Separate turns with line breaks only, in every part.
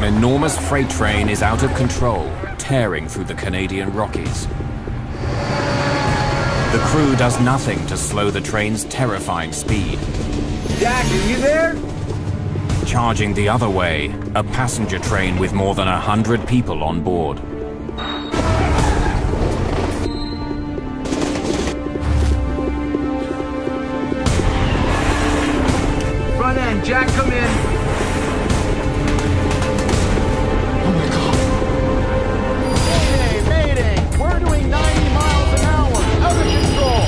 enormous freight train is out of control, tearing through the Canadian Rockies. The crew does nothing to slow the train's terrifying speed.
Jack, are you there?
Charging the other way, a passenger train with more than 100 people on board.
Front end, Jack, come in. Oh my God. Mayday, mayday! We're doing 90 miles an hour, out of control.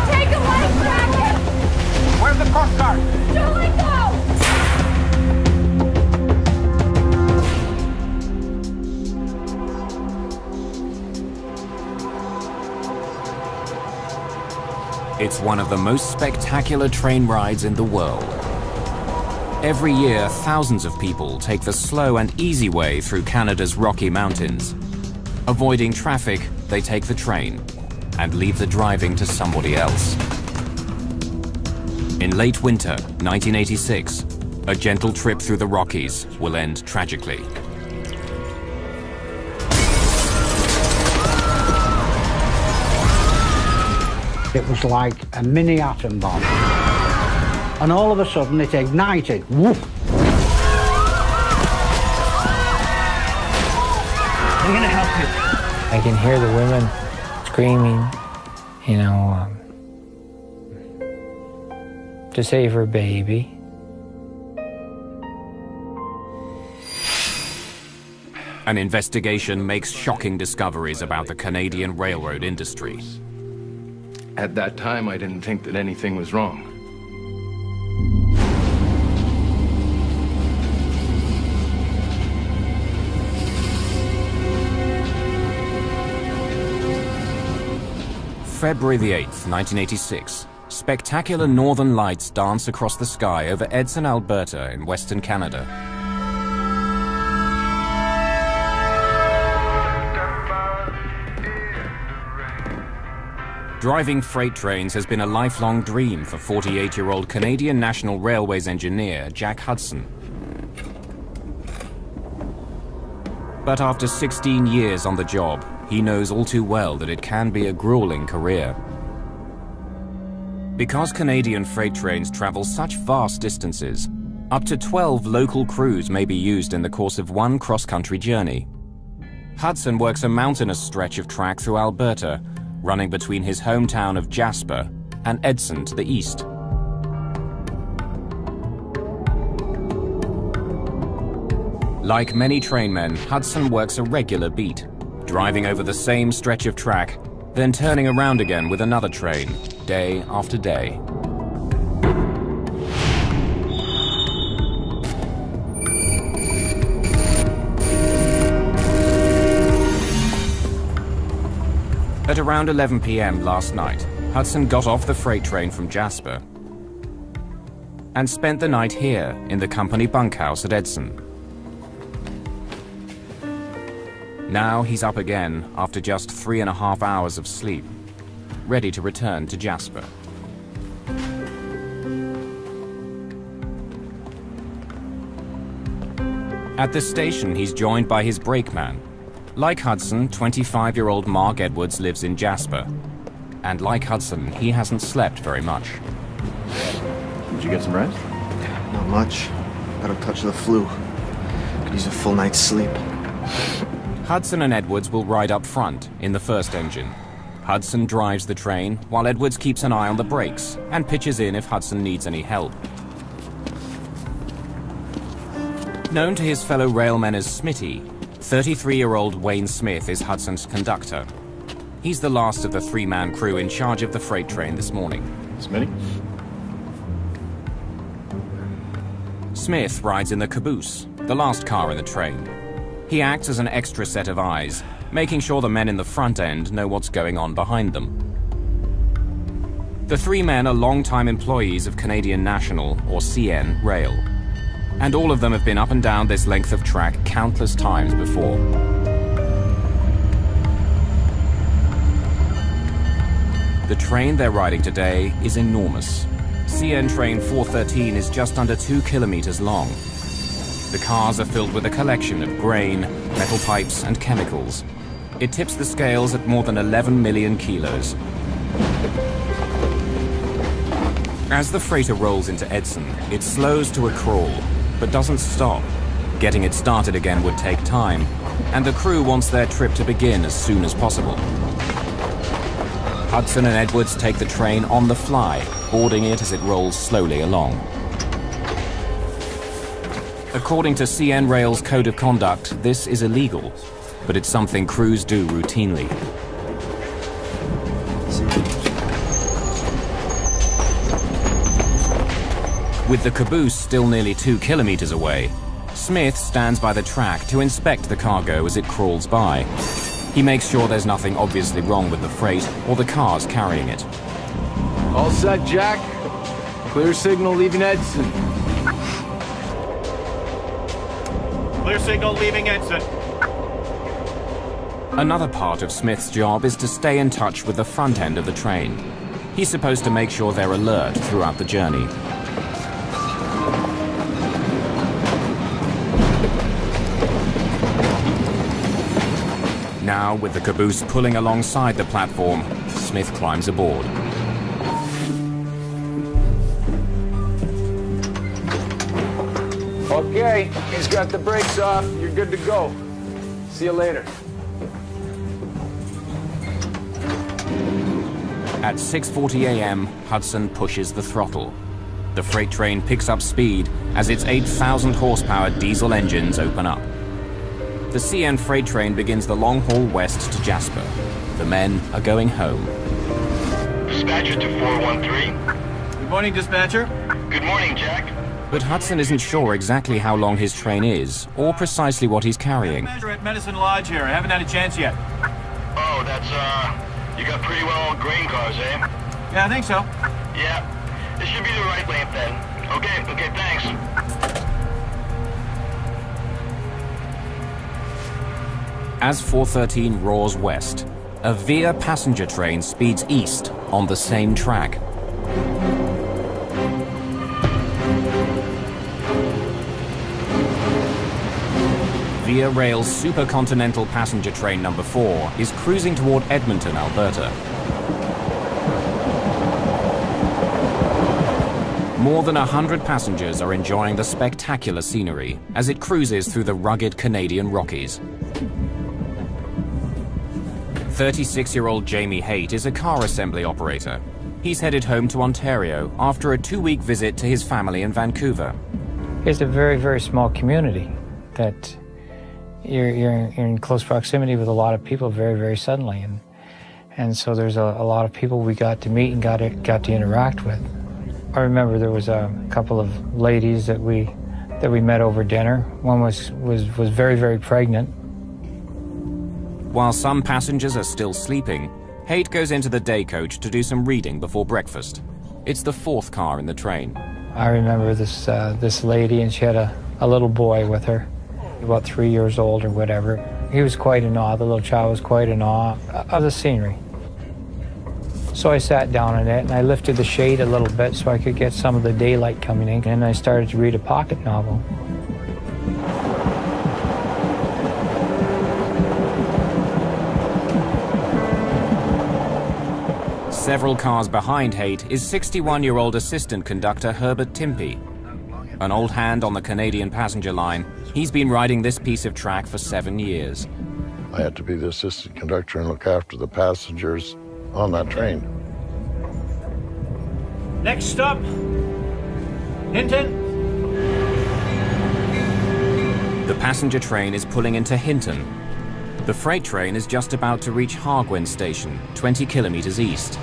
Take a life jacket!
Where's the Coast Guard?
Don't let go!
It's one of the most spectacular train rides in the world. Every year, thousands of people take the slow and easy way through Canada's Rocky Mountains. Avoiding traffic, they take the train and leave the driving to somebody else. In late winter, 1986, a gentle trip through the Rockies will end tragically.
It was like a mini atom bomb. And all of a sudden it ignited. Woof!
I'm gonna help you.
I can hear the women screaming, you know, to save her baby.
An investigation makes shocking discoveries about the Canadian railroad industry.
At that time, I didn't think that anything was wrong.
February the 8th, 1986. Spectacular northern lights dance across the sky over Edson, Alberta in Western Canada. Driving freight trains has been a lifelong dream for 48-year-old Canadian National Railways engineer Jack Hudson. But after 16 years on the job, he knows all too well that it can be a grueling career. Because Canadian freight trains travel such vast distances, up to 12 local crews may be used in the course of one cross-country journey. Hudson works a mountainous stretch of track through Alberta, running between his hometown of Jasper and Edson to the east. Like many trainmen, Hudson works a regular beat, driving over the same stretch of track, then turning around again with another train, day after day. At around 11 p.m. last night, Hudson got off the freight train from Jasper and spent the night here in the company bunkhouse at Edson. Now he's up again after just 3.5 hours of sleep, ready to return to Jasper. At the station, he's joined by his brakeman. Like Hudson, 25-year-old Mark Edwards lives in Jasper. And like Hudson, he hasn't slept very much.
Did you get some rest?
Not much. Got a touch of the flu. Could use a full night's sleep.
Hudson and Edwards will ride up front in the first engine. Hudson drives the train, while Edwards keeps an eye on the brakes and pitches in if Hudson needs any help. Known to his fellow railmen as Smitty, 33-year-old Wayne Smith is Hudson's conductor. He's the last of the three-man crew in charge of the freight train this morning.
Smitty?
Smith rides in the caboose, the last car in the train. He acts as an extra set of eyes, making sure the men in the front end know what's going on behind them. The three men are long-time employees of Canadian National, or CN, Rail. And all of them have been up and down this length of track countless times before. The train they're riding today is enormous, CN train 413 is just under 2 kilometers long. The cars are filled with a collection of grain, metal pipes, and chemicals. It tips the scales at more than 11 million kilos. As the freighter rolls into Edson, it slows to a crawl, but doesn't stop. Getting it started again would take time, and the crew wants their trip to begin as soon as possible. Hudson and Edwards take the train on the fly, boarding it as it rolls slowly along. According to CN Rail's Code of Conduct, this is illegal, but it's something crews do routinely. With the caboose still nearly 2 kilometers away, Smith stands by the track to inspect the cargo as it crawls by. He makes sure there's nothing obviously wrong with the freight or the cars carrying it.
All set, Jack. Clear signal leaving Edson.
Clear signal leaving Edson.
Another part of Smith's job is to stay in touch with the front end of the train. He's supposed to make sure they're alert throughout the journey. Now, with the caboose pulling alongside the platform, Smith climbs aboard.
Okay, he's got the brakes off. You're good to go. See you later.
At 6:40 a.m., Hudson pushes the throttle. The freight train picks up speed as its 8,000 horsepower diesel engines open up. The CN freight train begins the long haul west to Jasper. The men are going home.
Dispatcher to 413.
Good morning, dispatcher.
Good morning, Jack.
But Hudson isn't sure exactly how long his train is, or precisely what he's carrying.
Dispatcher at Medicine Lodge here. I haven't had a chance yet.
Oh, that's, you got pretty well grain cars, eh?
Yeah, I think so.
Yeah. This should be the right length then. Okay, thanks.
As 413 roars west, a Via passenger train speeds east on the same track. Via Rail's Supercontinental Passenger Train number 4 is cruising toward Edmonton, Alberta. More than 100 passengers are enjoying the spectacular scenery as it cruises through the rugged Canadian Rockies. 36-year-old Jamie Haight is a car assembly operator. He's headed home to Ontario after a 2-week visit to his family in Vancouver.
It's a very, very small community that you're in close proximity with a lot of people very, very suddenly. And so there's a lot of people we got to meet and got to interact with. I remember there was a couple of ladies that we met over dinner. One was very, very pregnant.
While some passengers are still sleeping, Haight goes into the day coach to do some reading before breakfast. It's the 4th car in the train.
I remember this lady, and she had a little boy with her, about 3 years old or whatever. He was quite in awe. The little child was quite in awe of the scenery. So I sat down in it, and I lifted the shade a little bit so I could get some of the daylight coming in, and I started to read a pocket novel.
Several cars behind Haight is 61-year-old assistant conductor Herbert Timpey. An old hand on the Canadian passenger line, he's been riding this piece of track for 7 years.
I had to be the assistant conductor and look after the passengers on that train.
Next stop, Hinton.
The passenger train is pulling into Hinton. The freight train is just about to reach Hargwen Station, 20 kilometers east.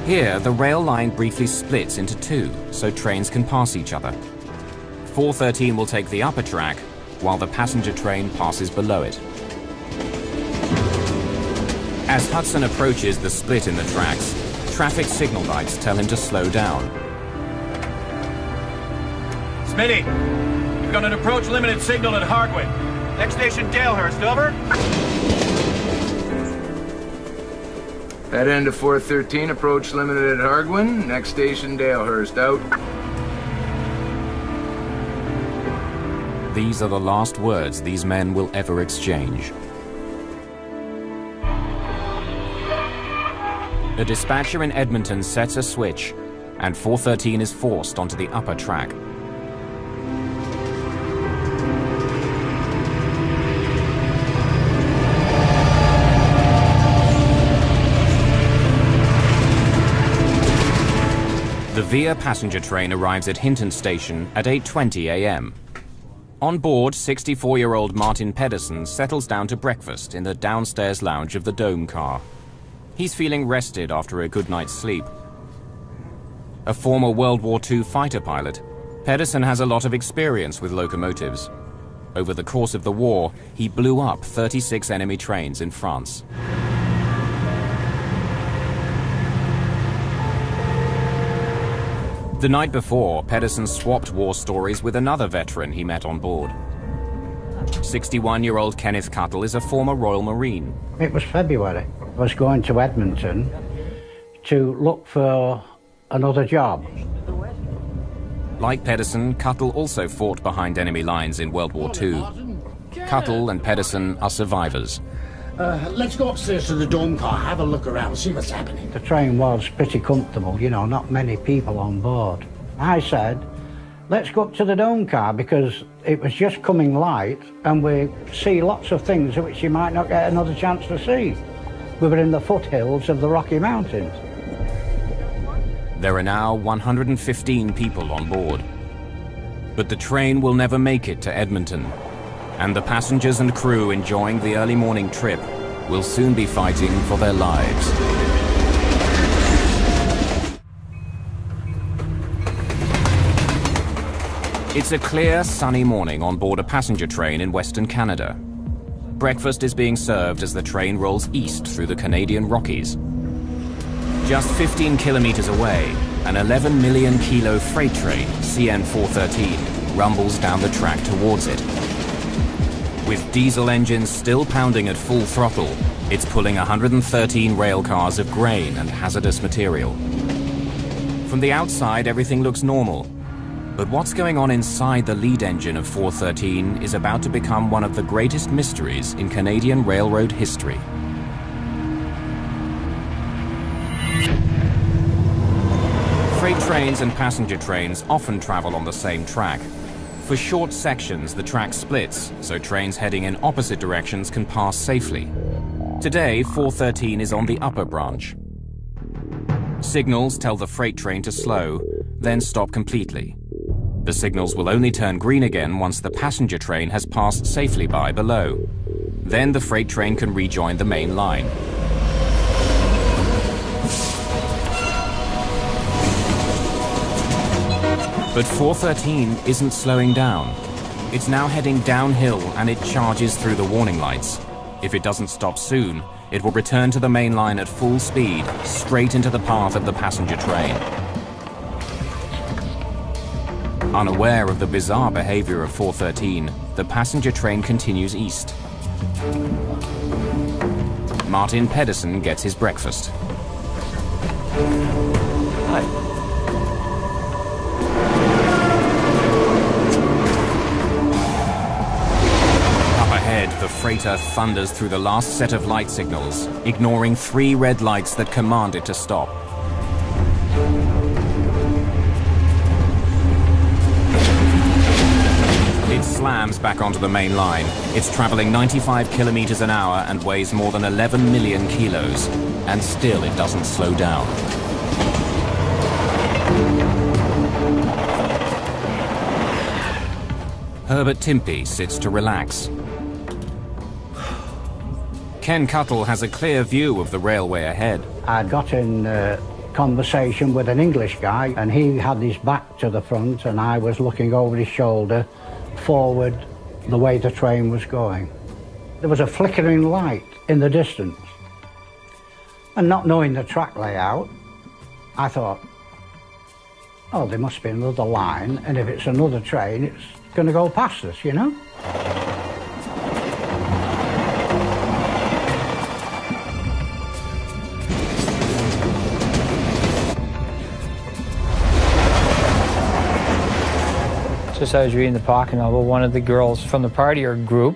Here, the rail line briefly splits into 2, so trains can pass each other. 413 will take the upper track, while the passenger train passes below it. As Hudson approaches the split in the tracks, traffic signal lights tell him to slow down.
Smitty, we've got an approach limited signal at Hargwen. Next station, Dalehurst, over.
Head end of 413, approach limited at Hargwin. Next station, Dalehurst. Out.
These are the last words these men will ever exchange. A dispatcher in Edmonton sets a switch, and 413 is forced onto the upper track. The Via passenger train arrives at Hinton Station at 8:20 a.m. On board, 64-year-old Martin Pedersen settles down to breakfast in the downstairs lounge of the Dome car. He's feeling rested after a good night's sleep. A former World War II fighter pilot, Pedersen has a lot of experience with locomotives. Over the course of the war, he blew up 36 enemy trains in France. The night before, Pedersen swapped war stories with another veteran he met on board. 61-year-old Kenneth Cuttle is a former Royal Marine.
It was February. I was going to Edmonton to look for another job.
Like Pedersen, Cuttle also fought behind enemy lines in World War II. Cuttle and Pedersen are survivors.
Let's go upstairs to the Dome car, have a look around, see what's happening.
The train was pretty comfortable, you know, not many people on board. I said, let's go up to the Dome car because it was just coming light and we see lots of things which you might not get another chance to see. We were in the foothills of the Rocky Mountains.
There are now 115 people on board. But the train will never make it to Edmonton. And the passengers and crew enjoying the early morning trip will soon be fighting for their lives. It's a clear, sunny morning on board a passenger train in Western Canada. Breakfast is being served as the train rolls east through the Canadian Rockies. Just 15 kilometers away, an 11 million kilo freight train, CN413, rumbles down the track towards it. With diesel engines still pounding at full throttle, it's pulling 113 rail cars of grain and hazardous material. From the outside, everything looks normal. But what's going on inside the lead engine of 413 is about to become one of the greatest mysteries in Canadian railroad history. Freight trains and passenger trains often travel on the same track. For short sections, the track splits, so trains heading in opposite directions can pass safely. Today, 413 is on the upper branch. Signals tell the freight train to slow, then stop completely. The signals will only turn green again once the passenger train has passed safely by below. Then the freight train can rejoin the main line. But 413 isn't slowing down. It's now heading downhill and it charges through the warning lights. If it doesn't stop soon, it will return to the main line at full speed, straight into the path of the passenger train. Unaware of the bizarre behavior of 413, the passenger train continues east. Martin Pedersen gets his breakfast.
Hi.
The freighter thunders through the last set of light signals, ignoring 3 red lights that command it to stop. It slams back onto the main line. It's traveling 95 kilometers an hour and weighs more than 11 million kilos. And still it doesn't slow down. Herbert Timpey sits to relax. Ken Cuttle has a clear view of the railway ahead.
I got in conversation with an English guy, and he had his back to the front, and I was looking over his shoulder forward the way the train was going. There was a flickering light in the distance. And not knowing the track layout, I thought, oh, there must be another line, and if it's another train, it's going to go past us, you know?
Just as I was reading the pocket novel, one of the girls from the partier group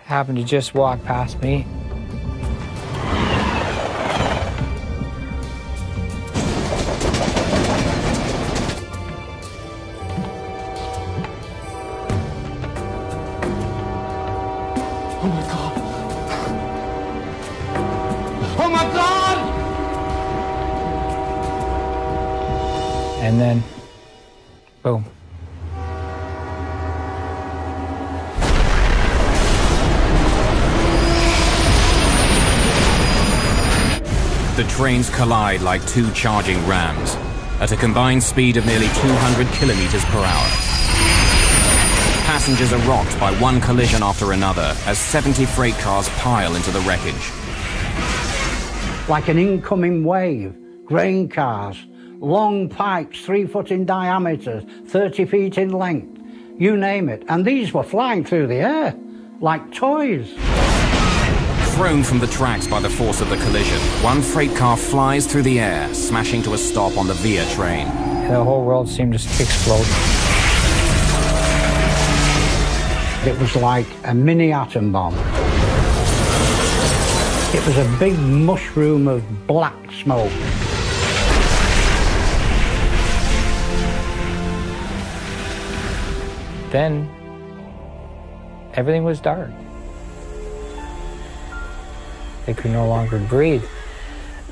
happened to just walk past me.
Oh my God! Oh my God!
And then, boom.
The trains collide like two charging rams at a combined speed of nearly 200 kilometers per hour. Passengers are rocked by one collision after another as 70 freight cars pile into the wreckage.
Like an incoming wave, grain cars, long pipes 3 foot in diameter, 30 feet in length, you name it. And these were flying through the air like toys.
Thrown from the tracks by the force of the collision, one freight car flies through the air, smashing to a stop on the Via train.
The whole world seemed to explode.
It was like a mini atom bomb. It was a big mushroom of black smoke.
Then, everything was dark. They could no longer breathe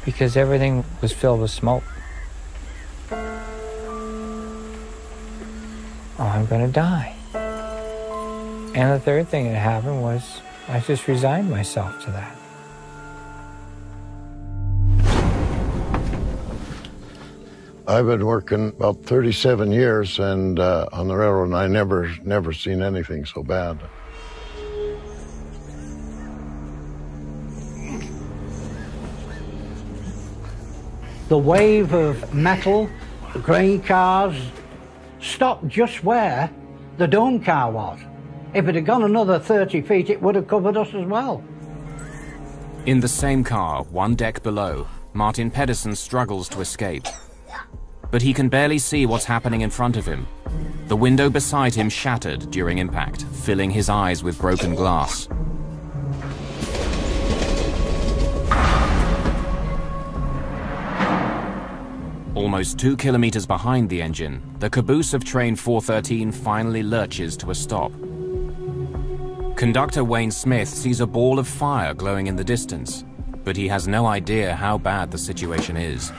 because everything was filled with smoke. Oh, I'm gonna die. And the third thing that happened was I just resigned myself to that.
I've been working about 37 years and on the railroad, and I never seen anything so bad.
The wave of metal, grain cars, stopped just where the dome car was. If it had gone another 30 feet, it would have covered us as well.
In the same car, one deck below, Martin Pedersen struggles to escape. But he can barely see what's happening in front of him. The window beside him shattered during impact, filling his eyes with broken glass. Almost 2 kilometers behind the engine, the caboose of train 413 finally lurches to a stop. Conductor Wayne Smith sees a ball of fire glowing in the distance, but he has no idea how bad the situation is.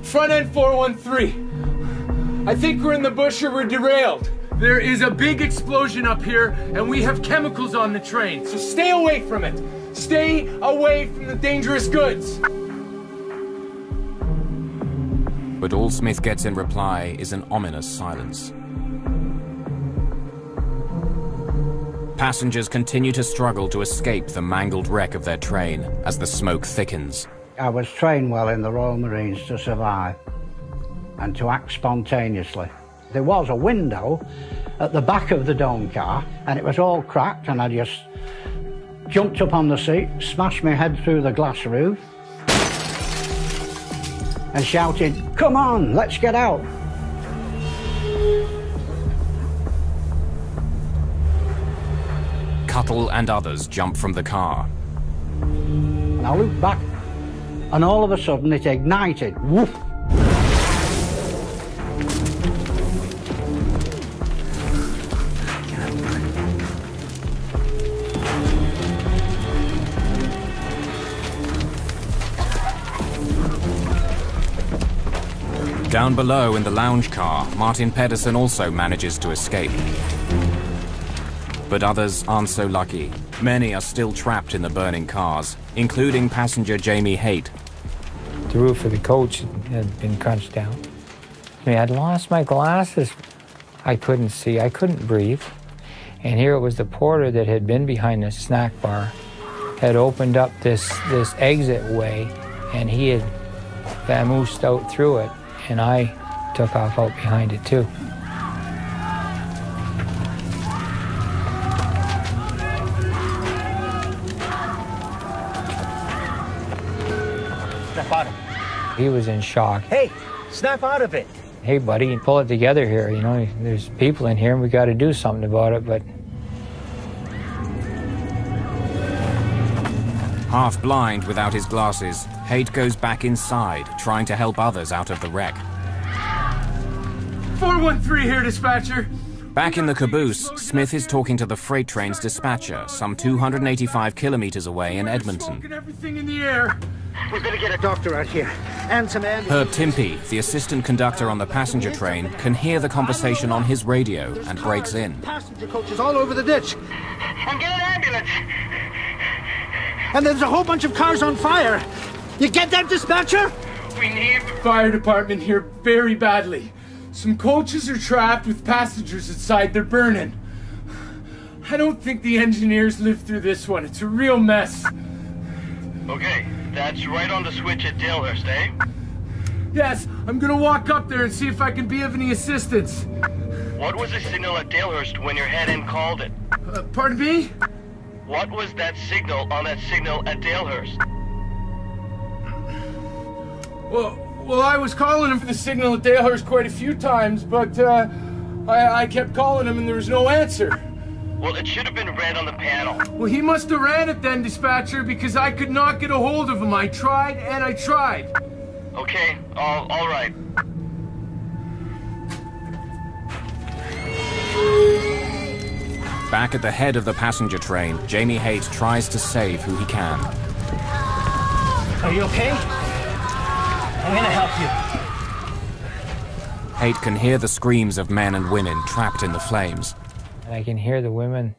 Front end 413. I think we're in the bush or we're derailed. There is a big explosion up here, and we have chemicals on the train, so stay away from it. Stay away from the dangerous goods.
But all Smith gets in reply is an ominous silence. Passengers continue to struggle to escape the mangled wreck of their train as the smoke thickens.
I was trained well in the Royal Marines to survive and to act spontaneously. There was a window at the back of the dome car and it was all cracked, and I just jumped up on the seat, smashed my head through the glass roof and shouted, "Come on, let's get out."
Cuttle and others jump from the car.
And I looked back, and all of a sudden it ignited. Woof!
Down below in the lounge car, Martin Pedersen also manages to escape. But others aren't so lucky. Many are still trapped in the burning cars, including passenger Jamie Haight.
The roof of the coach had been crunched down. I mean, I'd lost my glasses. I couldn't see, I couldn't breathe. And here it was the porter that had been behind the snack bar, had opened up this exit way, and he had vamoosed out through it, and I took off out behind it too.
Snap out of it.
He was in shock.
Hey, snap out of it.
Hey, buddy, pull it together here. You know, there's people in here and we got to do something about it, but...
Half blind without his glasses, Haight goes back inside, trying to help others out of the wreck.
413 here, dispatcher.
Back in the caboose, Smith is talking to the freight train's dispatcher, some 285 kilometers away in Edmonton.
Everything in the air.
We're gonna get a doctor out here and some ambulance.
Herb Timpey, the assistant conductor on the passenger train, can hear the conversation on his radio and breaks in.
Passenger coaches all over the ditch.
I'm getting an ambulance.
And there's a whole bunch of cars on fire. You get that, dispatcher?
We need the fire department here very badly. Some coaches are trapped with passengers inside. They're burning. I don't think the engineers lived through this one. It's a real mess.
Okay, that's right on the switch at Dalehurst, eh?
Yes, I'm gonna walk up there and see if I can be of any assistance.
What was the signal at Dalehurst when your head end called it?
Pardon me?
What was that signal on that signal at Dalehurst?
Well, I was calling him for the signal at Dalehurst quite a few times, but I kept calling him and there was no answer.
Well, it should have been red on the panel.
Well, he must have ran it then, dispatcher, because I could not get a hold of him. I tried and I tried.
Okay, all right.
Back at the head of the passenger train, Jamie Haight tries to save who he can.
Are you okay? I'm gonna help you.
Haight can hear the screams of men and women trapped in the flames.
And I can hear the women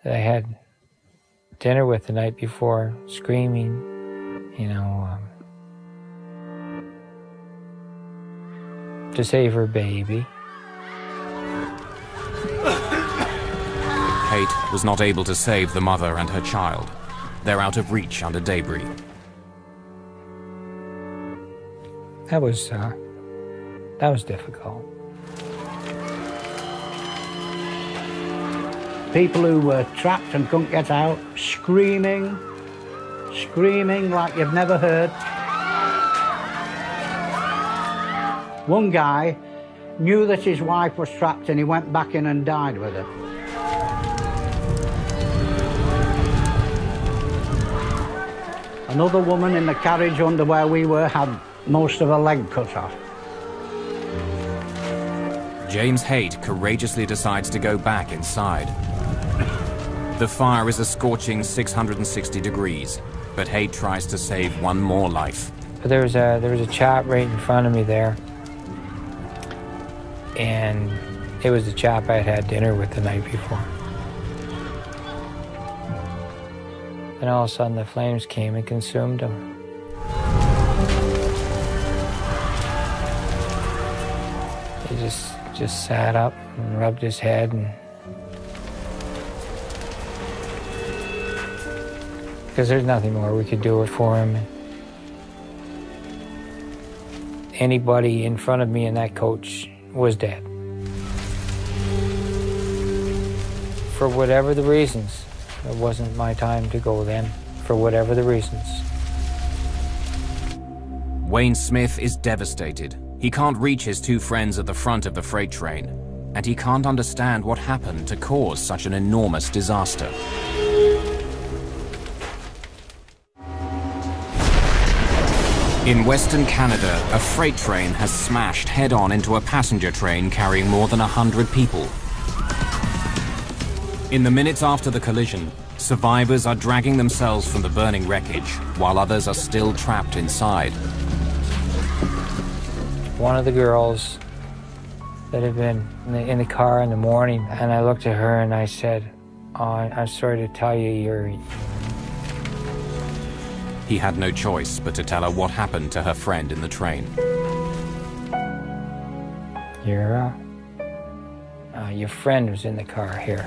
that I had dinner with the night before screaming, you know, to save her baby.
Haight was not able to save the mother and her child. They're out of reach under debris.
That was difficult.
People who were trapped and couldn't get out, screaming like you've never heard. One guy knew that his wife was trapped and he went back in and died with her. Another woman in the carriage under where we were had most of her leg cut off.
James Haight courageously decides to go back inside. The fire is a scorching 660 degrees, but Haight tries to save one more life.
But there was a chap right in front of me there, and it was the chap I had dinner with the night before. And all of a sudden the flames came and consumed him. He just sat up and rubbed his head, and because there's nothing more we could do for him. Anybody in front of me in that coach was dead. For whatever the reasons, it wasn't my time to go then, for whatever the reasons.
Wayne Smith is devastated. He can't reach his two friends at the front of the freight train, and he can't understand what happened to cause such an enormous disaster. In Western Canada, a freight train has smashed head-on into a passenger train carrying more than 100 people. In the minutes after the collision, survivors are dragging themselves from the burning wreckage, while others are still trapped inside.
One of the girls that had been in the car in the morning, and I looked at her and I said, "Oh, I'm sorry to tell you,
He had no choice but to tell her what happened to her friend in the train.
Your friend was in the car here."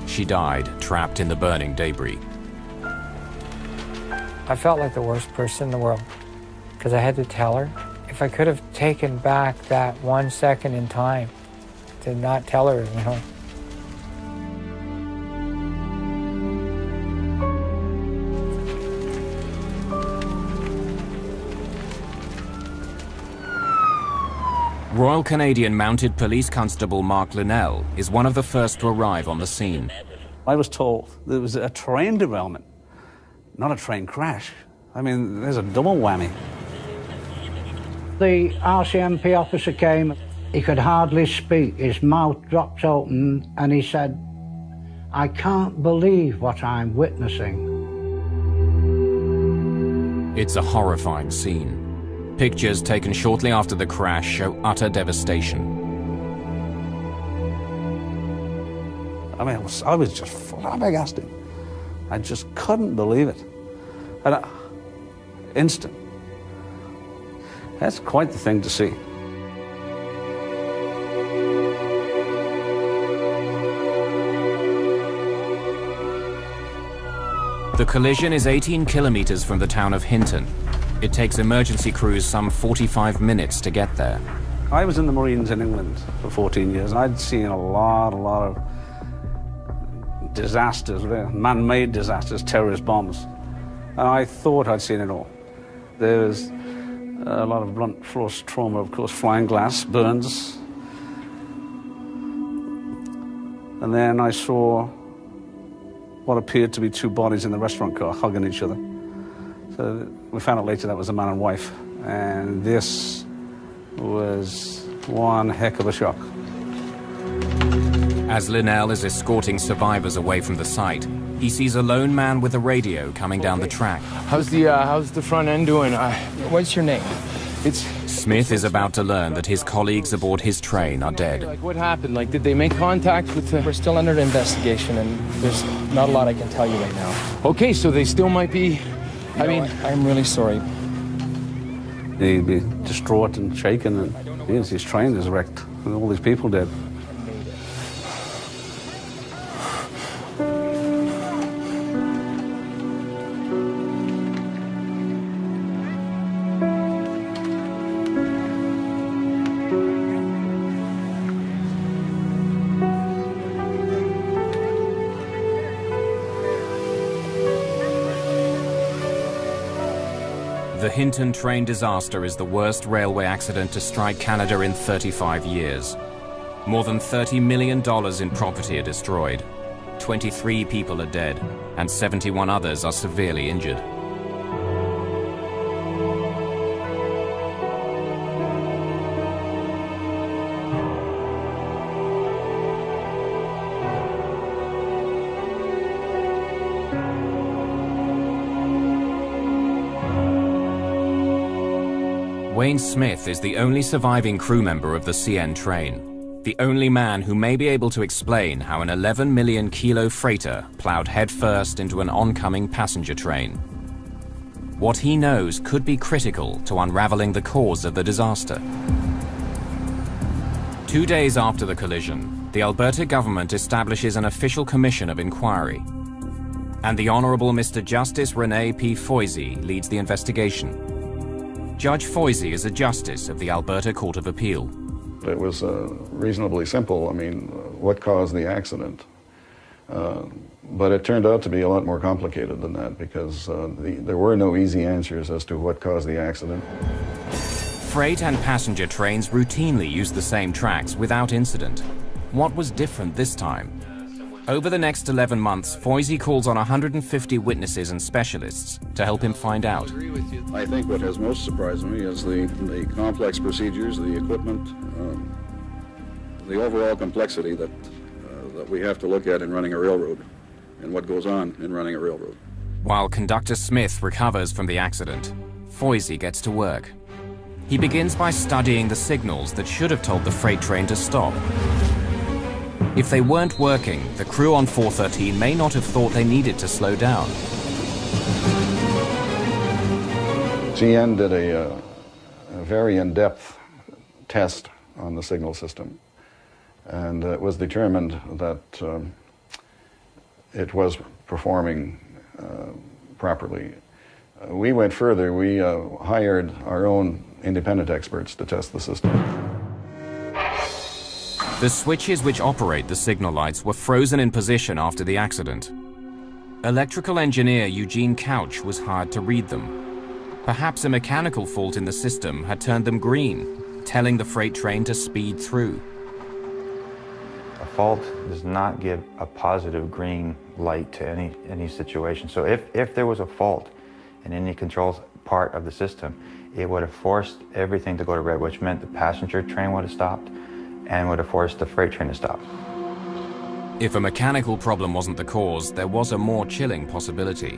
She died, trapped in the burning debris.
I felt like the worst person in the world, because I had to tell her. If I could have taken back that 1 second in time to not tell her, you know.
Royal Canadian Mounted Police Constable Mark Linnell is one of the first to arrive on the scene.
I was told there was a train derailment, not a train crash. I mean, there's a double whammy.
The RCMP officer came. He could hardly speak. His mouth dropped open and he said, "I can't believe what I'm witnessing."
It's a horrifying scene. Pictures taken shortly after the crash show utter devastation.
I mean, I was just flabbergasted. I just couldn't believe it. And instant. That's quite the thing to see.
The collision is 18 kilometers from the town of Hinton. It takes emergency crews some 45 minutes to get there.
I was in the Marines in England for 14 years. I'd seen a lot of disasters, man-made disasters, terrorist bombs. And I thought I'd seen it all. There was a lot of blunt force trauma, of course, flying glass, burns. And then I saw what appeared to be two bodies in the restaurant car hugging each other. So we found out later that was a man and wife. And this was one heck of a shock.
As Linnell is escorting survivors away from the site, he sees a lone man with a radio coming down the track.
How's the front end doing? What's your name?
Smith is about to learn that his colleagues aboard his train are dead.
Like, what happened? Like, did they make contact with the...
We're still under investigation, and there's not a lot I can tell you right now.
Okay, so they still might be...
I mean, I'm really sorry.
He'd be distraught and shaken, and yes, his train is wrecked, and all these people dead.
The Hinton train disaster is the worst railway accident to strike Canada in 35 years. More than $30 million in property are destroyed. 23 people are dead, and 71 others are severely injured. Wayne Smith is the only surviving crew member of the CN train, the only man who may be able to explain how an 11 million kilo freighter plowed headfirst into an oncoming passenger train. What he knows could be critical to unraveling the cause of the disaster. 2 days after the collision, the Alberta government establishes an official commission of inquiry, and the Honourable Mr. Justice Rene P. Foisy leads the investigation. Judge Foisy is a justice of the Alberta Court of Appeal.
It was reasonably simple. I mean, what caused the accident? But it turned out to be a lot more complicated than that because there were no easy answers as to what caused the accident.
Freight and passenger trains routinely use the same tracks without incident. What was different this time? Over the next 11 months, Foisy calls on 150 witnesses and specialists to help him find out.
I think what has most surprised me is the complex procedures, the equipment, the overall complexity that we have to look at in running a railroad and what goes on in running a railroad.
While Conductor Smith recovers from the accident, Foisy gets to work. He begins by studying the signals that should have told the freight train to stop. If they weren't working, the crew on 413 may not have thought they needed to slow down.
CN did a very in-depth test on the signal system, and it was determined that it was performing properly. We went further. We hired our own independent experts to test the system.
The switches which operate the signal lights were frozen in position after the accident. Electrical engineer Eugene Couch was hired to read them. Perhaps a mechanical fault in the system had turned them green, telling the freight train to speed through.
A fault does not give a positive green light to any situation. So if there was a fault in any controls part of the system, it would have forced everything to go to red, which meant the passenger train would have stopped and would have forced the freight train to stop.
If a mechanical problem wasn't the cause, there was a more chilling possibility.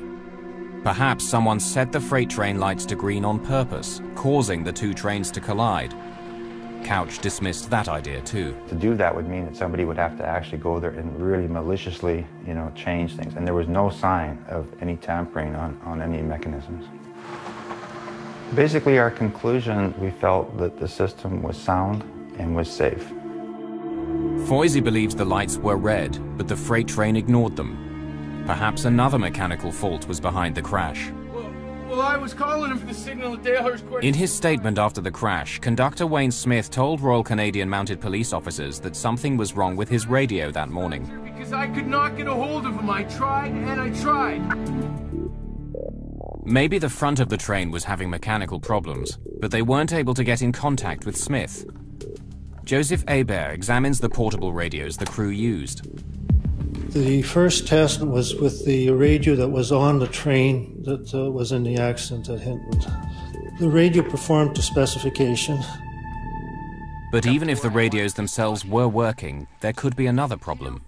Perhaps someone set the freight train lights to green on purpose, causing the two trains to collide. Couch dismissed that idea too.
To do that would mean that somebody would have to actually go there and really maliciously, change things. And there was no sign of any tampering on any mechanisms. Basically, our conclusion, we felt that the system was sound and was safe.
Foisey believes the lights were red, but the freight train ignored them. Perhaps another mechanical fault was behind the crash.
Well, I was calling him for the signal at Dalehurst Court.
In his statement after the crash, Conductor Wayne Smith told Royal Canadian Mounted Police officers that something was wrong with his radio that morning.
Because I could not get a hold of him. I tried and I tried.
Maybe the front of the train was having mechanical problems, but they weren't able to get in contact with Smith. Joseph Hebert examines the portable radios the crew used.
The first test was with the radio that was on the train that was in the accident at Hinton. The radio performed to specification.
But even if the radios themselves were working, there could be another problem.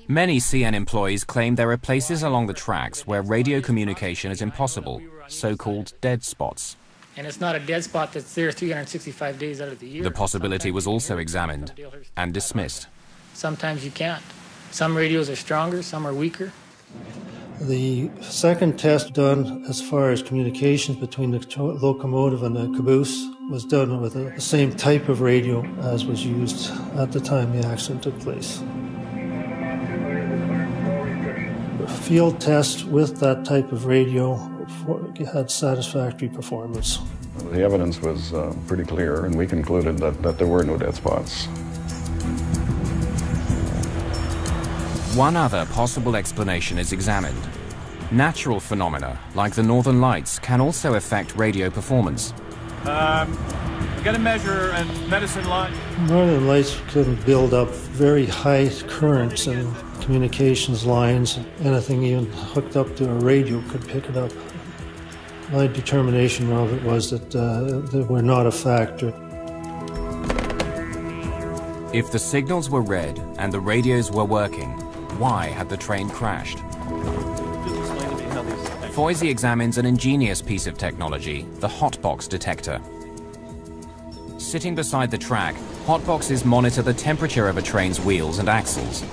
Many CN employees claim there are places along the tracks where radio communication is impossible, so-called dead spots.
And it's not a dead spot that's there 365 days out of the year.
The possibility was also examined and dismissed.
Sometimes you can't. Some radios are stronger, some are weaker.
The second test done as far as communications between the locomotive and the caboose was done with the same type of radio as was used at the time the accident took place. A field test with that type of radio had satisfactory performance.
The evidence was pretty clear, and we concluded that there were no dead spots.
One other possible explanation is examined. Natural phenomena, like the northern lights, can also affect radio performance.
Get a measure and medicine line.
Northern lights can build up very high currents and communications lines. Anything even hooked up to a radio could pick it up. My determination of it was that they were not a factor.
If the signals were red and the radios were working, why had the train crashed? Foisey examines an ingenious piece of technology, the hotbox detector. Sitting beside the track, hotboxes monitor the temperature of a train's wheels and axles.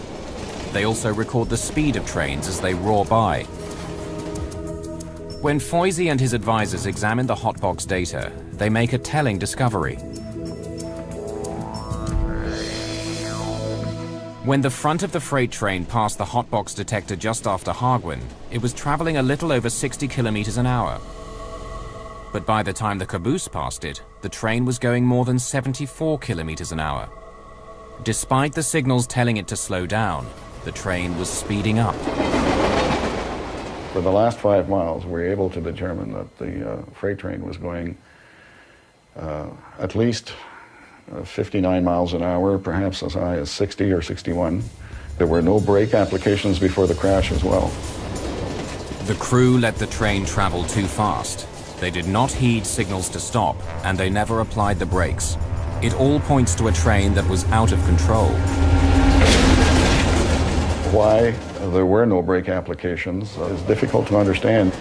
They also record the speed of trains as they roar by. When Foisey and his advisors examine the hotbox data, they make a telling discovery. When the front of the freight train passed the hotbox detector just after Hargwin, it was traveling a little over 60 kilometers an hour. But by the time the caboose passed it, the train was going more than 74 kilometers an hour. Despite the signals telling it to slow down, the train was speeding up.
For the last 5 miles, we were able to determine that the freight train was going at least 59 miles an hour, perhaps as high as 60 or 61. There were no brake applications before the crash as well.
The crew let the train travel too fast. They did not heed signals to stop, and they never applied the brakes. It all points to a train that was out of control.
Why there were no brake applications is difficult to understand.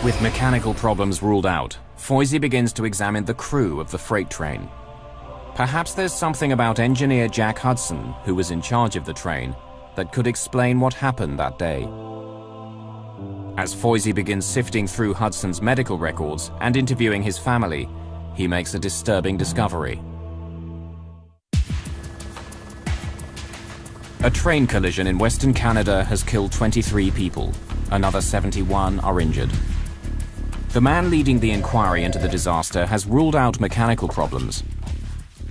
With mechanical problems ruled out, Foisey begins to examine the crew of the freight train. Perhaps there's something about engineer Jack Hudson, who was in charge of the train, that could explain what happened that day. As Foisey begins sifting through Hudson's medical records and interviewing his family, he makes a disturbing discovery. A train collision in Western Canada has killed 23 people. Another 71 are injured. The man leading the inquiry into the disaster has ruled out mechanical problems.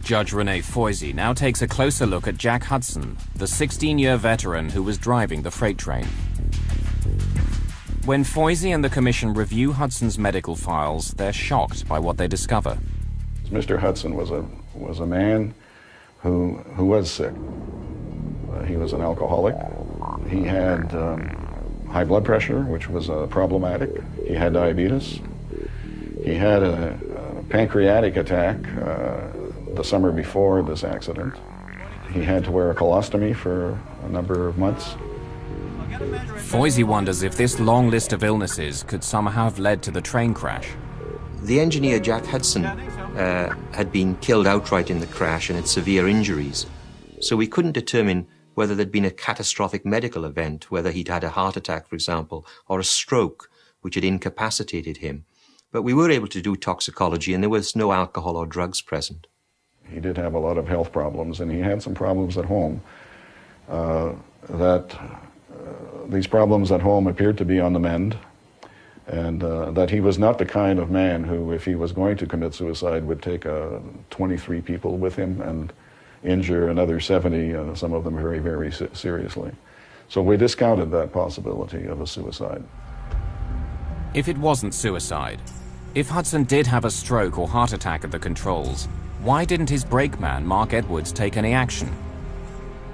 Judge René Foisey now takes a closer look at Jack Hudson, the 16-year veteran who was driving the freight train. When Foisey and the Commission review Hudson's medical files, they're shocked by what they discover.
Mr. Hudson was a man who was sick. He was an alcoholic. He had high blood pressure, which was problematic. He had diabetes. He had a pancreatic attack the summer before this accident. He had to wear a colostomy for a number of months.
Foisey wonders if this long list of illnesses could somehow have led to the train crash.
The engineer, Jack Hudson, had been killed outright in the crash and had severe injuries. So we couldn't determine whether there'd been a catastrophic medical event, whether he'd had a heart attack, for example, or a stroke, which had incapacitated him. But we were able to do toxicology, and there was no alcohol or drugs present.
He did have a lot of health problems, and he had some problems at home. These problems at home appeared to be on the mend, and that he was not the kind of man who, if he was going to commit suicide, would take 23 people with him and injure another 70, some of them very, very seriously. So we discounted that possibility of a suicide.
If it wasn't suicide, if Hudson did have a stroke or heart attack at the controls, why didn't his brakeman, Mark Edwards, take any action?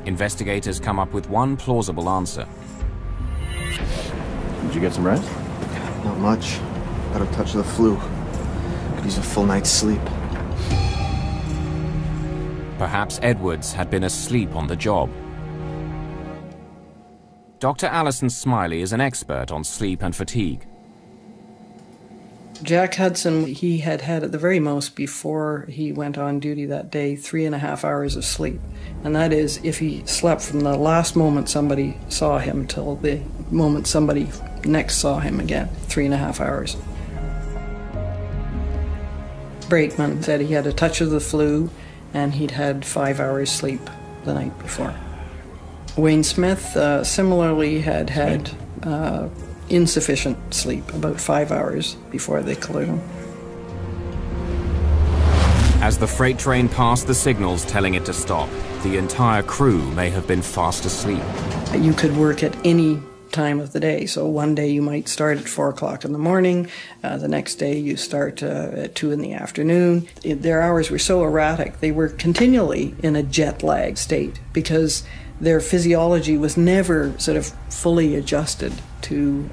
Investigators come up with one plausible answer.
Did you get some rest? Not much. Got a touch of the flu. Could use a full night's sleep.
Perhaps Edwards had been asleep on the job. Dr. Alison Smiley is an expert on sleep and fatigue.
Jack Hudson, he had at the very most, before he went on duty that day, 3.5 hours of sleep. And that is if he slept from the last moment somebody saw him till the moment somebody next saw him again, 3.5 hours. Brakeman said he had a touch of the flu and he'd had 5 hours sleep the night before. Wayne Smith similarly had insufficient sleep, about 5 hours before they cleared him.
As the freight train passed the signals telling it to stop, the entire crew may have been fast asleep.
You could work at any time of the day. So one day you might start at 4 o'clock in the morning, the next day you start at 2 in the afternoon. Their hours were so erratic, they were continually in a jet lag state because their physiology was never sort of fully adjusted to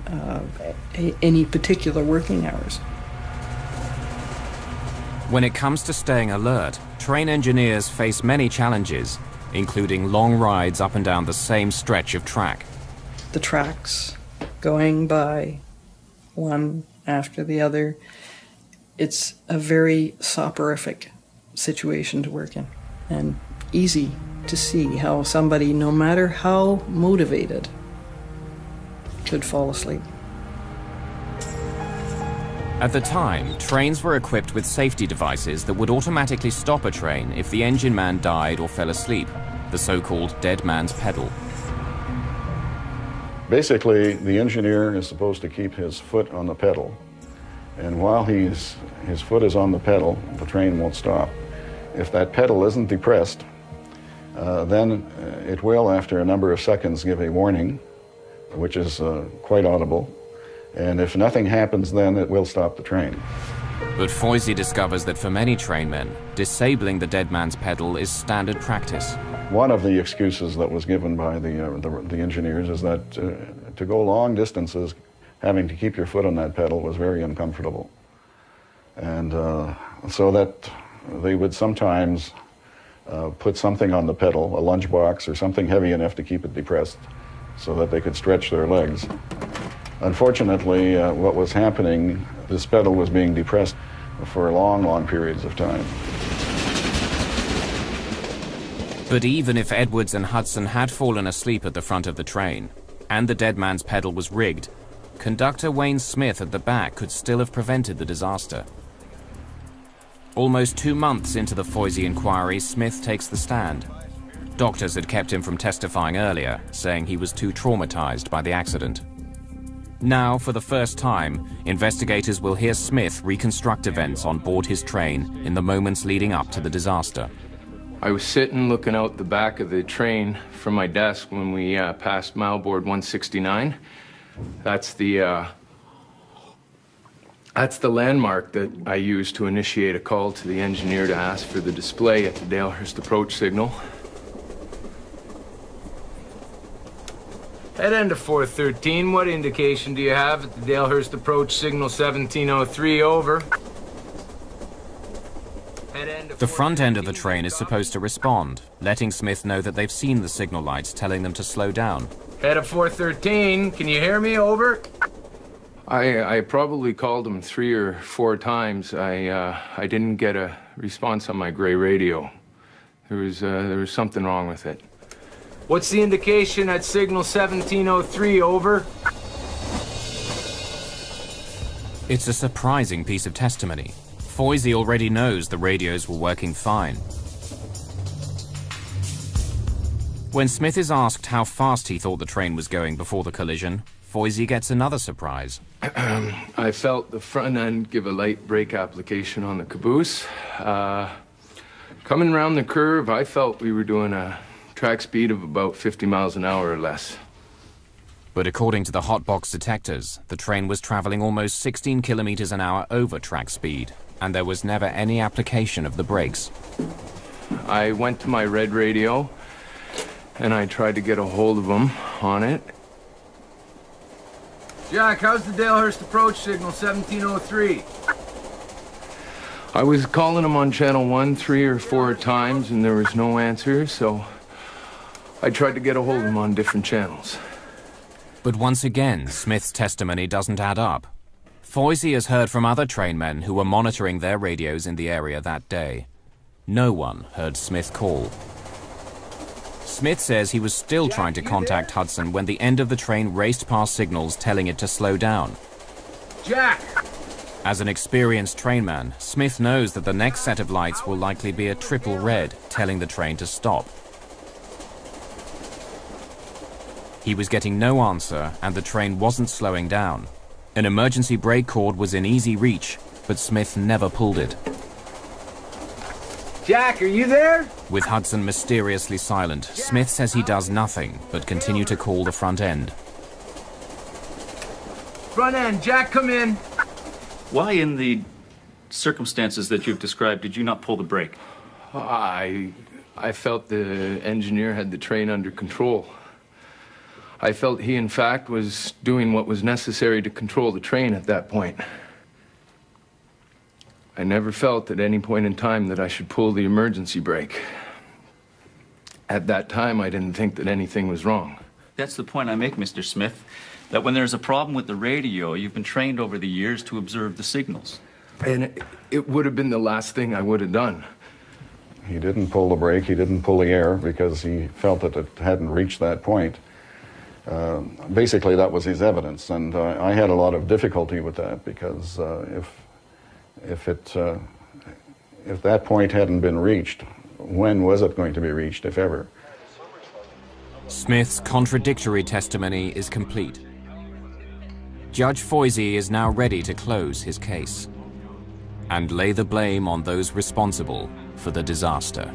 any particular working hours.
When it comes to staying alert, train engineers face many challenges, including long rides up and down the same stretch of track.
The tracks going by one after the other, it's a very soporific situation to work in, and easy to see how somebody, no matter how motivated, could fall asleep.
At the time, trains were equipped with safety devices that would automatically stop a train if the engine man died or fell asleep, the so-called dead man's pedal.
Basically, the engineer is supposed to keep his foot on the pedal, and while his foot is on the pedal, the train won't stop. If that pedal isn't depressed, then it will, after a number of seconds, give a warning, which is quite audible. And if nothing happens, then it will stop the train.
But Foisey discovers that for many trainmen, disabling the dead man's pedal is standard practice.
One of the excuses that was given by the engineers is that to go long distances, having to keep your foot on that pedal was very uncomfortable. And so that they would sometimes put something on the pedal, a lunchbox or something heavy enough to keep it depressed so that they could stretch their legs. Unfortunately, what was happening, this pedal was being depressed for long, long periods of time.
But even if Edwards and Hudson had fallen asleep at the front of the train, and the dead man's pedal was rigged, conductor Wayne Smith at the back could still have prevented the disaster. Almost 2 months into the Foisey inquiry, Smith takes the stand. Doctors had kept him from testifying earlier, saying he was too traumatized by the accident. Now, for the first time, investigators will hear Smith reconstruct events on board his train in the moments leading up to the disaster.
I was sitting looking out the back of the train from my desk when we passed mile board 169. That's the landmark that I used to initiate a call to the engineer to ask for the display at the Dalehurst approach signal. Head end to 413. What indication do you have at the Dalehurst approach signal 1703? Over.
The front end of the train is supposed to respond, letting Smith know that they've seen the signal lights telling them to slow down.
Head of 413. Can you hear me? Over. I probably called him 3 or 4 times. I didn't get a response on my gray radio. There was something wrong with it. What's the indication at signal 1703? Over.
It's a surprising piece of testimony. Foisey already knows the radios were working fine. When Smith is asked how fast he thought the train was going before the collision, Foisey gets another surprise.
I felt the front end give a light brake application on the caboose. Coming around the curve, I felt we were doing a track speed of about 50 miles an hour or less.
But according to the hotbox detectors, the train was traveling almost 16 kilometers an hour over track speed, and there was never any application of the brakes.
I went to my red radio, and I tried to get a hold of him on it. Jack, how's the Dalehurst approach signal 1703? I was calling him on channel 1 3 or 4 times, and there was no answer, so I tried to get a hold of him on different channels.
But once again, Smith's testimony doesn't add up. Foisey has heard from other trainmen who were monitoring their radios in the area that day. No one heard Smith call. Smith says he was still trying to contact Hudson when the end of the train raced past signals telling it to slow down.
Jack!
As an experienced trainman, Smith knows that the next set of lights will likely be a triple red, telling the train to stop. He was getting no answer, and the train wasn't slowing down. An emergency brake cord was in easy reach, but Smith never pulled it.
Jack, are you there?
With Hudson mysteriously silent, Smith says he does nothing, but continue to call the front end.
Front end, Jack, come in.
Why, in the circumstances that you've described, did you not pull the brake?
I felt the engineer had the train under control. I felt he, in fact, was doing what was necessary to control the train at that point. I never felt at any point in time that I should pull the emergency brake. At that time, I didn't think that anything was wrong.
That's the point I make, Mr. Smith, that when there's a problem with the radio, you've been trained over the years to observe the signals.
And it would have been the last thing I would have done.
He didn't pull the brake, he didn't pull the air because he felt that it hadn't reached that point. Basically, that was his evidence, and I had a lot of difficulty with that because if that point hadn't been reached, when was it going to be reached, if ever?
Smith's contradictory testimony is complete. Judge Foisey is now ready to close his case and lay the blame on those responsible for the disaster.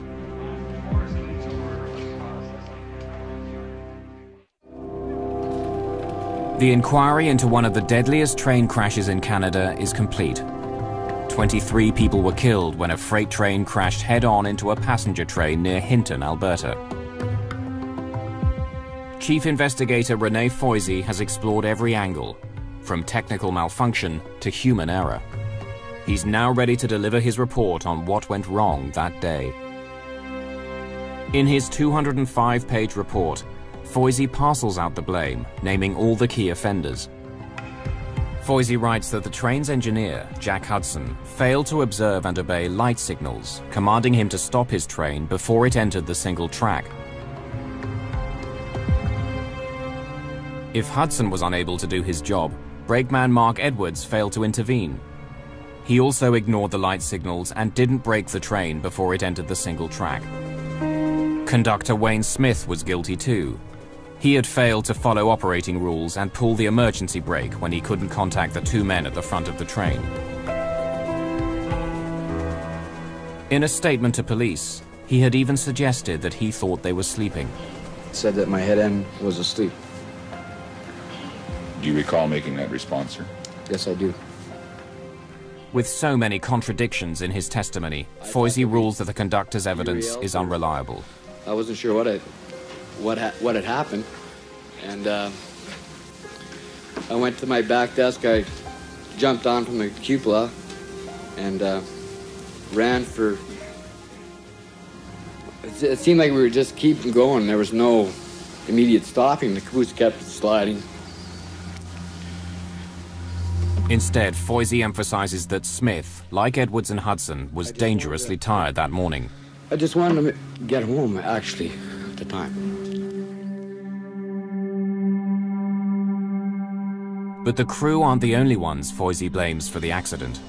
The inquiry into one of the deadliest train crashes in Canada is complete. 23 people were killed when a freight train crashed head-on into a passenger train near Hinton, Alberta. Chief Investigator Runaway Train has explored every angle, from technical malfunction to human error. He's now ready to deliver his report on what went wrong that day. In his 205-page report, Foisey parcels out the blame, naming all the key offenders. Foisey writes that the train's engineer, Jack Hudson, failed to observe and obey light signals, commanding him to stop his train before it entered the single track. If Hudson was unable to do his job, brakeman Mark Edwards failed to intervene. He also ignored the light signals and didn't brake the train before it entered the single track. Conductor Wayne Smith was guilty too. He had failed to follow operating rules and pull the emergency brake when he couldn't contact the 2 men at the front of the train. In a statement to police, he had even suggested that he thought they were sleeping.
Said that my head end was asleep. Do you recall making that response, sir?
Yes, I do.
With so many contradictions in his testimony, Foisey rules that the conductor's evidence is unreliable.
I wasn't sure what had happened, and I went to my back desk. I jumped on from the cupola and ran for. It seemed like we were just keeping going. There was no immediate stopping. The caboose kept sliding.
Instead, Foisey emphasizes that Smith, like Edwards and Hudson, was dangerously tired that morning.
I just wanted to get home, actually, at the time.
But the crew aren't the only ones Foisey blames for the accident.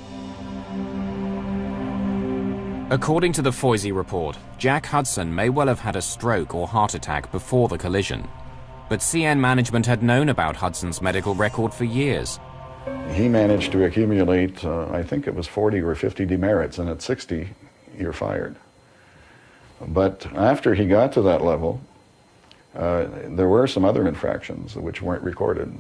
According to the Foisey report, Jack Hudson may well have had a stroke or heart attack before the collision. But CN management had known about Hudson's medical record for years.
He managed to accumulate, I think it was 40 or 50 demerits, and at 60, you're fired. But after he got to that level, there were some other infractions which weren't recorded.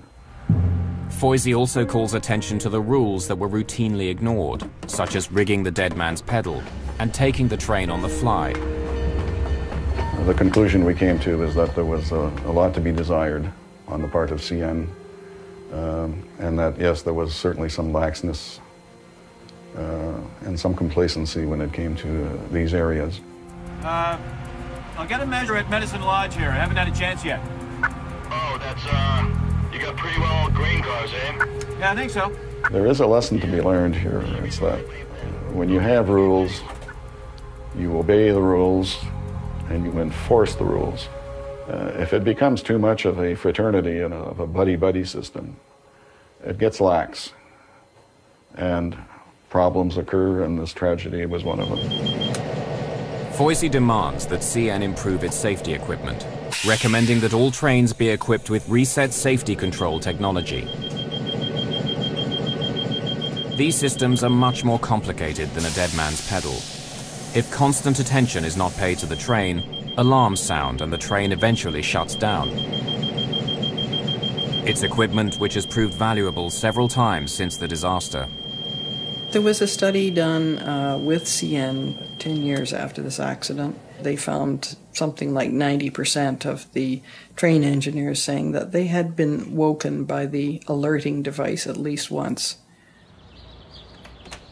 Foisey also calls attention to the rules that were routinely ignored, such as rigging the dead man's pedal and taking the train on the fly.
The conclusion we came to is that there was a lot to be desired on the part of CN, and that, yes, there was certainly some laxness and some complacency when it came to these areas.
I'll get a measure at Medicine Lodge here. I haven't had a chance yet.
Oh, that's, you got pretty well grain cars, eh?
Yeah, I think so.
There is a lesson to be learned here. It's that when you have rules, you obey the rules and you enforce the rules. If it becomes too much of a fraternity and of a buddy-buddy system, it gets lax. And problems occur, and this tragedy was one of them.
Foisey demands that CN improve its safety equipment, recommending that all trains be equipped with reset safety control technology. These systems are much more complicated than a dead man's pedal. If constant attention is not paid to the train, alarms sound and the train eventually shuts down. It's equipment which has proved valuable several times since the disaster.
There was a study done with CN 10 years after this accident. They found something like 90% of the train engineers saying that they had been woken by the alerting device at least once.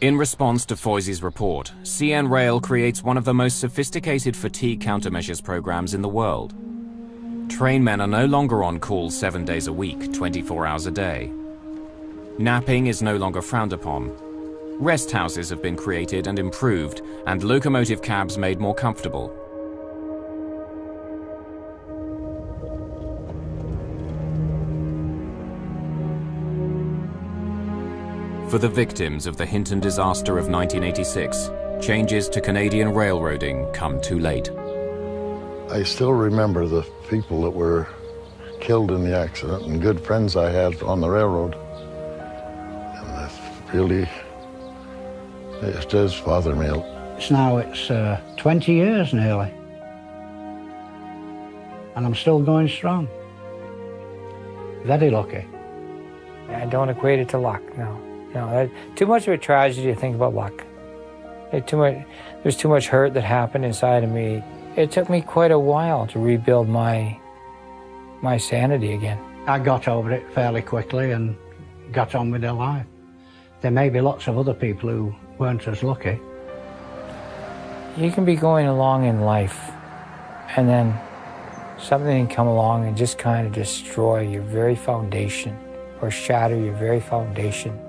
In response to Foisey's report, CN Rail creates one of the most sophisticated fatigue countermeasures programs in the world. Trainmen are no longer on call 7 days a week, 24 hours a day. Napping is no longer frowned upon. Rest houses have been created and improved, and locomotive cabs made more comfortable. For the victims of the Hinton disaster of 1986, changes to Canadian railroading come too late.
I still remember the people that were killed in the accident and good friends I had on the railroad. And that's really, it does bother me.
It's 20 years nearly. And I'm still going strong. Very lucky.
I don't equate it to luck, no. No, too much of a tragedy to think about luck. There's too much hurt that happened inside of me. It took me quite a while to rebuild my sanity again.
I got over it fairly quickly and got on with their life. There may be lots of other people who weren't as lucky.
You can be going along in life, and then something can come along and just kind of destroy your very foundation or shatter your very foundation.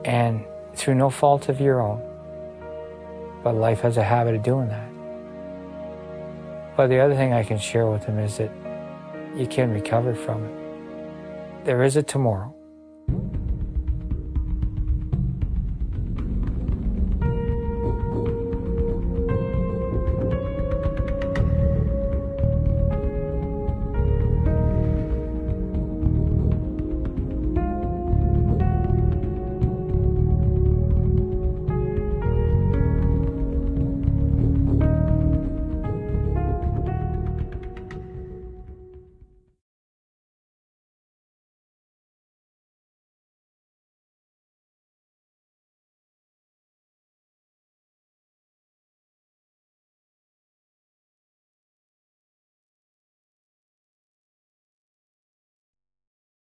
And through no fault of your own. But life has a habit of doing that. But the other thing I can share with them is that you can recover from it. There is a tomorrow.